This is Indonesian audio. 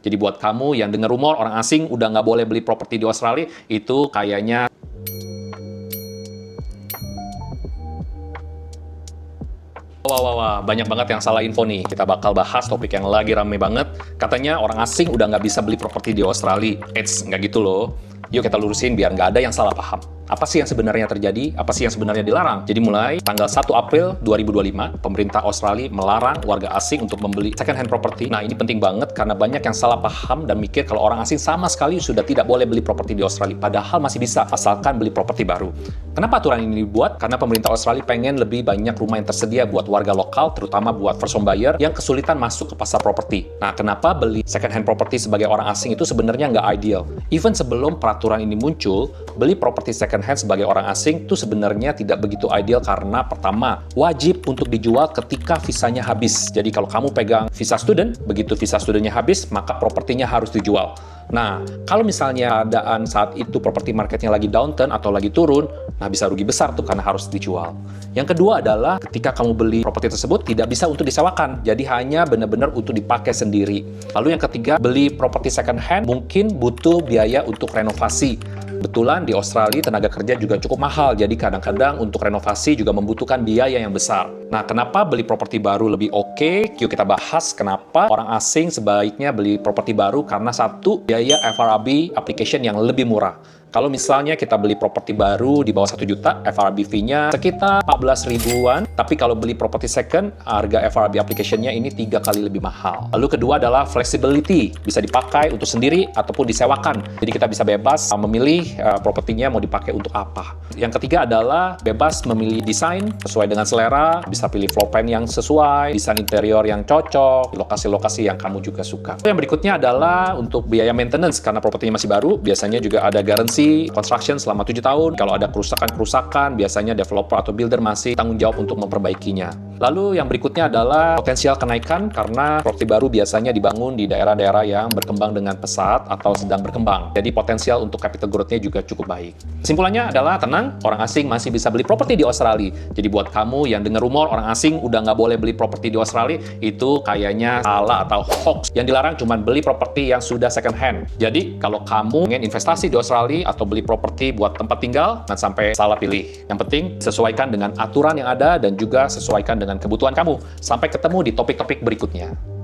Jadi buat kamu yang dengar rumor orang asing udah nggak boleh beli properti di Australia, itu kayaknya wah, banyak banget yang salah info nih. Kita bakal bahas topik yang lagi rame banget. Katanya orang asing udah nggak bisa beli properti di Australia. Eits, nggak gitu loh. Yuk kita lurusin biar nggak ada yang salah paham. Apa sih yang sebenarnya terjadi? Apa sih yang sebenarnya dilarang? Jadi mulai tanggal 1 April 2025, pemerintah Australia melarang warga asing untuk membeli second hand property. Nah, ini penting banget karena banyak yang salah paham dan mikir kalau orang asing sama sekali sudah tidak boleh beli properti di Australia. Padahal masih bisa, asalkan beli properti baru. Kenapa aturan ini dibuat? Karena pemerintah Australia pengen lebih banyak rumah yang tersedia buat warga lokal, terutama buat first home buyer yang kesulitan masuk ke pasar properti. Nah, kenapa beli second hand property sebagai orang asing itu sebenarnya nggak ideal? Even sebelum peraturan ini muncul, beli properti second hand sebagai orang asing itu sebenarnya tidak begitu ideal karena pertama, wajib untuk dijual ketika visanya habis. Jadi kalau kamu pegang visa student, begitu visa studentnya habis, maka propertinya harus dijual. Nah, kalau misalnya keadaan saat itu properti marketnya lagi downturn atau lagi turun, nah bisa rugi besar tuh karena harus dijual. Yang kedua adalah ketika kamu beli properti tersebut tidak bisa untuk disewakan, jadi hanya benar-benar untuk dipakai sendiri. Lalu yang ketiga, beli properti second hand mungkin butuh biaya untuk renovasi. Kebetulan di Australia tenaga kerja juga cukup mahal, jadi kadang-kadang untuk renovasi juga membutuhkan biaya yang besar. Nah, kenapa beli properti baru lebih oke? Yuk kita bahas kenapa orang asing sebaiknya beli properti baru, karena satu, biaya FRB application yang lebih murah. Kalau misalnya kita beli properti baru di bawah 1 juta, FRB fee-nya sekitar 14 ribuan. Tapi kalau beli properti second, harga FRB application-nya ini 3 kali lebih mahal. Lalu kedua adalah flexibility. Bisa dipakai untuk sendiri ataupun disewakan. Jadi kita bisa bebas memilih propertinya mau dipakai untuk apa. Yang ketiga adalah bebas memilih desain sesuai dengan selera. Bisa pilih floor plan yang sesuai, desain interior yang cocok, lokasi-lokasi yang kamu juga suka. Yang berikutnya adalah untuk biaya maintenance. Karena propertinya masih baru, biasanya juga ada garansi construction selama 7 tahun. Kalau ada kerusakan-kerusakan, biasanya developer atau builder masih tanggung jawab untuk memperbaikinya. Lalu yang berikutnya adalah potensial kenaikan karena properti baru biasanya dibangun di daerah-daerah yang berkembang dengan pesat atau sedang berkembang. Jadi potensial untuk capital growth-nya juga cukup baik. Kesimpulannya adalah tenang, orang asing masih bisa beli properti di Australia. Jadi buat kamu yang dengar rumor orang asing udah nggak boleh beli properti di Australia, itu kayaknya salah atau hoax. Yang dilarang cuma beli properti yang sudah second hand. Jadi kalau kamu ingin investasi di Australia atau beli properti buat tempat tinggal, jangan sampai salah pilih. Yang penting, sesuaikan dengan aturan yang ada dan juga sesuaikan dengan kebutuhan kamu. Sampai ketemu di topik-topik berikutnya.